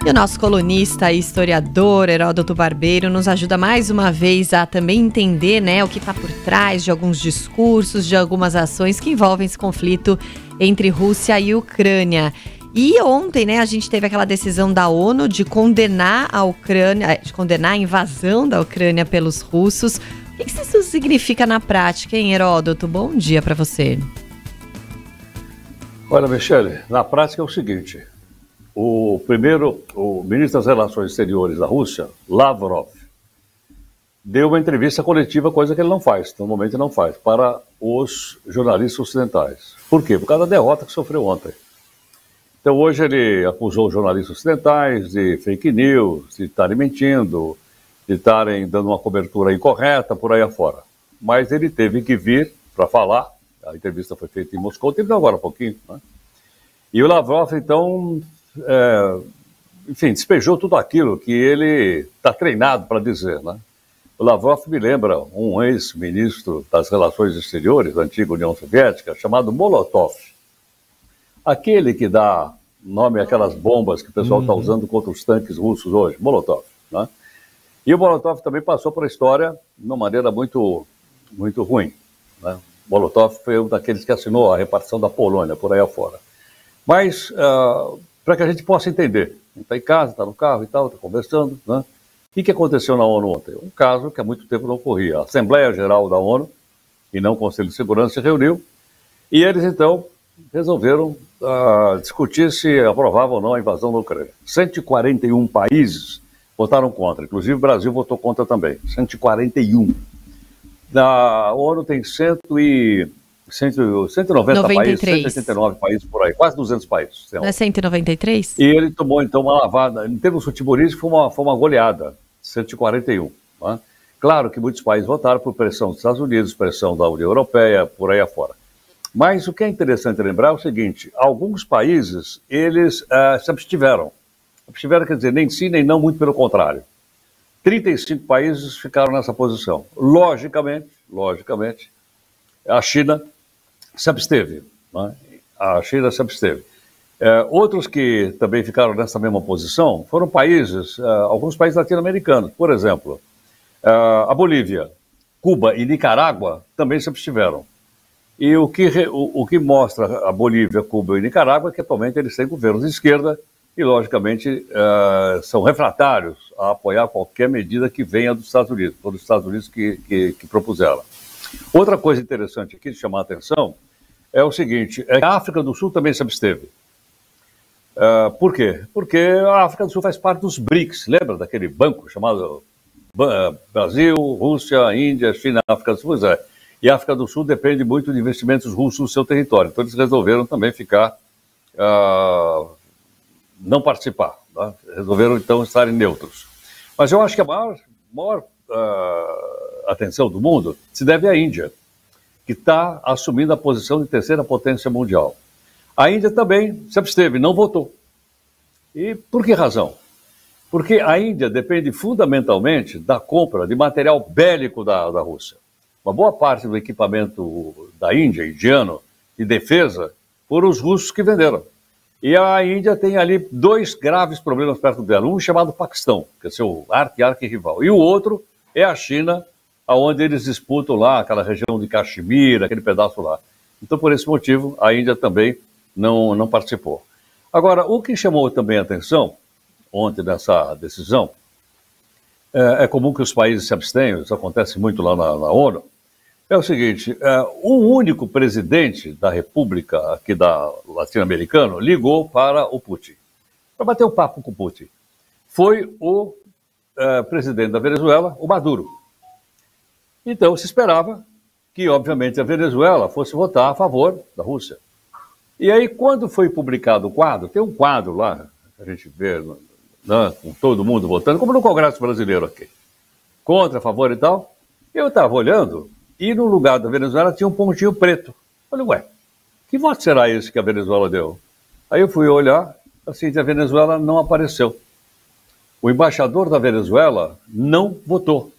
E o nosso colunista e historiador Heródoto Barbeiro nos ajuda mais uma vez a também entender, né, o que está por trás de alguns discursos, de algumas ações que envolvem esse conflito entre Rússia e Ucrânia. E ontem, né, a gente teve aquela decisão da ONU de condenar a Ucrânia, de condenar a invasão da Ucrânia pelos russos. O que isso significa na prática, hein, Heródoto? Bom dia para você. Olha, Michele, na prática é o seguinte: o ministro das Relações Exteriores da Rússia, Lavrov, deu uma entrevista coletiva, coisa que ele não faz, normalmente não faz, para os jornalistas ocidentais. Por quê? Por causa da derrota que sofreu ontem. Então hoje ele acusou os jornalistas ocidentais de fake news, de estarem mentindo, de estarem dando uma cobertura incorreta por aí afora. Mas ele teve que vir para falar, a entrevista foi feita em Moscou, teve agora há pouquinho, né? E o Lavrov, então, enfim, despejou tudo aquilo que ele está treinado para dizer, né? O Lavrov me lembra um ex-ministro das Relações Exteriores da antiga União Soviética, chamado Molotov. Aquele que dá nome àquelas bombas que o pessoal está usando contra os tanques russos hoje, Molotov, né? E o Molotov também passou por a história de uma maneira muito, muito ruim, né? Molotov foi um daqueles que assinou a repartição da Polônia, por aí afora. Mas, para que a gente possa entender, a gente está em casa, está no carro e tal, está conversando, né? O que aconteceu na ONU ontem? Um caso que há muito tempo não ocorria. A Assembleia Geral da ONU, e não o Conselho de Segurança, se reuniu, e eles, então, resolveram discutir se aprovavam ou não a invasão da Ucrânia. 141 países votaram contra, inclusive o Brasil votou contra também, 141. Na ONU tem 190 países, 189 países por aí, quase 200 países. Não é 193? E ele tomou, então, uma lavada, em termos futebolistas, foi uma goleada, 141. Né? Claro que muitos países votaram por pressão dos Estados Unidos, pressão da União Europeia, por aí afora. Mas o que é interessante lembrar é o seguinte: alguns países, eles se abstiveram. Abstiveram quer dizer nem sim, nem não, muito pelo contrário. 35 países ficaram nessa posição. Logicamente, a China se absteve. Né? A China se absteve. Outros que também ficaram nessa mesma posição foram países, alguns países latino-americanos. Por exemplo, a Bolívia, Cuba e Nicarágua também se abstiveram. E o que mostra a Bolívia, Cuba e Nicarágua é que atualmente eles têm governos de esquerda e, logicamente, são refratários a apoiar qualquer medida que venha dos Estados Unidos, foram os Estados Unidos que propuseram. Outra coisa interessante aqui de chamar a atenção é o seguinte: é que a África do Sul também se absteve. Por quê? Porque a África do Sul faz parte dos BRICS, lembra daquele banco chamado Brasil, Rússia, Índia, China, África do Sul? Pois é. E a África do Sul depende muito de investimentos russos no seu território. Então eles resolveram também não participar. Né? Resolveram então estarem neutros. Mas eu acho que a maior atenção do mundo se deve à Índia, que está assumindo a posição de terceira potência mundial. A Índia também se absteve, não votou. E por que razão? Porque a Índia depende fundamentalmente da compra de material bélico da Rússia. Uma boa parte do equipamento da Índia, indiano, de defesa, foram os russos que venderam. E a Índia tem ali dois graves problemas perto dela. Um chamado Paquistão, que é seu arqui-rival. E o outro é a China, onde eles disputam lá aquela região de Caxemira, aquele pedaço lá. Então, por esse motivo, a Índia também não participou. Agora, o que chamou também a atenção ontem nessa decisão, é comum que os países se abstenham, isso acontece muito lá na ONU, é o seguinte: um único presidente da República aqui latino-americano ligou para o Putin, para bater um papo com o Putin. Foi o presidente da Venezuela, o Maduro. Então se esperava que, obviamente, a Venezuela fosse votar a favor da Rússia. E aí, quando foi publicado o quadro, tem um quadro lá, a gente vê, né, com todo mundo votando, como no Congresso Brasileiro aqui, contra, a favor e tal. Eu estava olhando, e no lugar da Venezuela tinha um pontinho preto. Falei, ué, que voto será esse que a Venezuela deu? Aí eu fui olhar, assim, a Venezuela não apareceu. O embaixador da Venezuela não votou.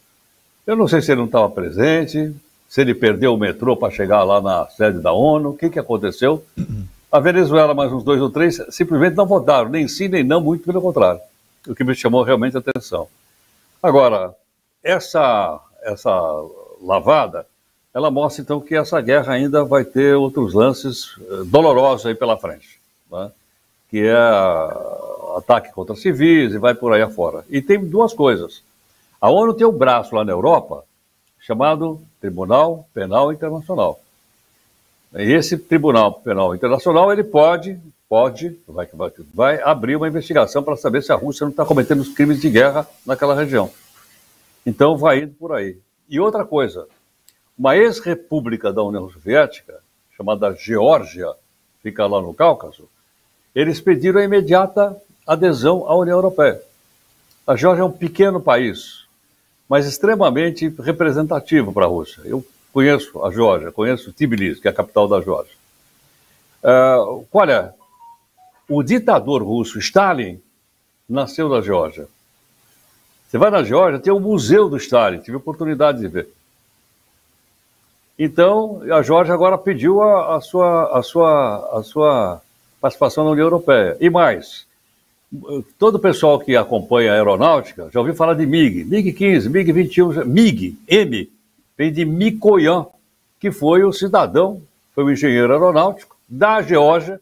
Eu não sei se ele não estava presente, se ele perdeu o metrô para chegar lá na sede da ONU, o que aconteceu? A Venezuela, mais uns 2 ou 3, simplesmente não votaram, nem sim, nem não, muito pelo contrário. o que me chamou realmente a atenção. Agora, essa lavada, ela mostra então que essa guerra ainda vai ter outros lances dolorosos aí pela frente, né? Que é ataque contra civis e vai por aí afora. E tem duas coisas. A ONU tem um braço lá na Europa chamado Tribunal Penal Internacional. E esse Tribunal Penal Internacional, ele vai abrir uma investigação para saber se a Rússia não está cometendo os crimes de guerra naquela região. Então vai indo por aí. E outra coisa, uma ex-república da União Soviética, chamada Geórgia, fica lá no Cáucaso, eles pediram a imediata adesão à União Europeia. A Geórgia é um pequeno país, mas extremamente representativo para a Rússia. Eu conheço a Geórgia, conheço Tbilisi, que é a capital da Geórgia. Olha, o ditador russo Stalin nasceu na Geórgia. Você vai na Geórgia, tem o Museu do Stalin, tive a oportunidade de ver. Então, a Geórgia agora pediu a sua participação na União Europeia. E mais, todo o pessoal que acompanha a aeronáutica já ouviu falar de MiG, MiG-15, MiG-21, MiG, M, vem de Mikoyan, que foi o cidadão, foi o engenheiro aeronáutico da Geórgia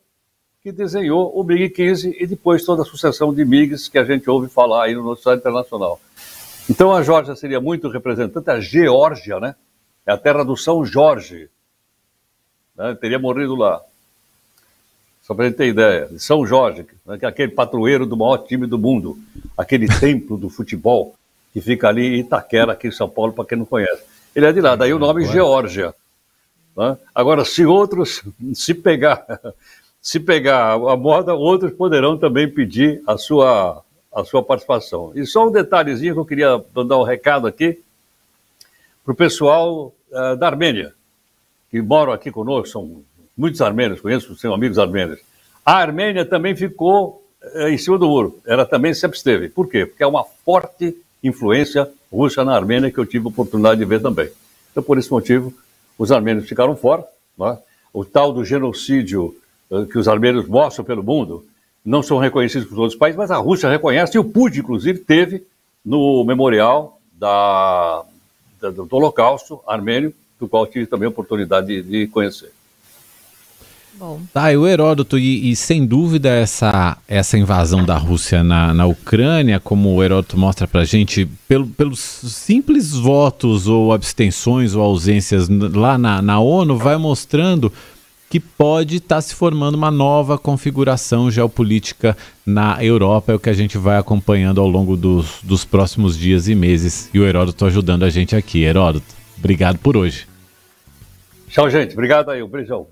que desenhou o MiG-15 e depois toda a sucessão de MiGs que a gente ouve falar aí no noticiário internacional. Então a Geórgia seria muito representante, a Geórgia, né? É a terra do São Jorge, né? Teria morrido lá. Só para a gente ter ideia, de São Jorge, né? Que é aquele padroeiro do maior time do mundo, aquele templo do futebol que fica ali em Itaquera, aqui em São Paulo, para quem não conhece. Ele é de lá, daí o nome Geórgia. Né? Agora, se outros, se pegar a moda, outros poderão também pedir a sua participação. E só um detalhezinho que eu queria mandar um recado aqui para o pessoal da Armênia, que moram aqui conosco, são muitos armênios, conheço, tenho amigos armênios. A Armênia também ficou em cima do muro, ela também sempre esteve. Por quê? Porque é uma forte influência russa na Armênia que eu tive a oportunidade de ver também. Então, por esse motivo, os armênios ficaram fora, né? O tal do genocídio que os armênios mostram pelo mundo não são reconhecidos por outros países, mas a Rússia reconhece, e o Putin, inclusive, teve no memorial do Holocausto armênio, do qual tive também a oportunidade de conhecer. Bom. Tá, e o Heródoto, e sem dúvida essa invasão da Rússia na Ucrânia, como o Heródoto mostra pra gente, pelos simples votos ou abstenções ou ausências lá na ONU, vai mostrando que pode estar se formando uma nova configuração geopolítica na Europa, é o que a gente vai acompanhando ao longo dos próximos dias e meses, e o Heródoto ajudando a gente aqui. Heródoto, obrigado por hoje. Tchau, gente. Obrigado aí. Um beijão.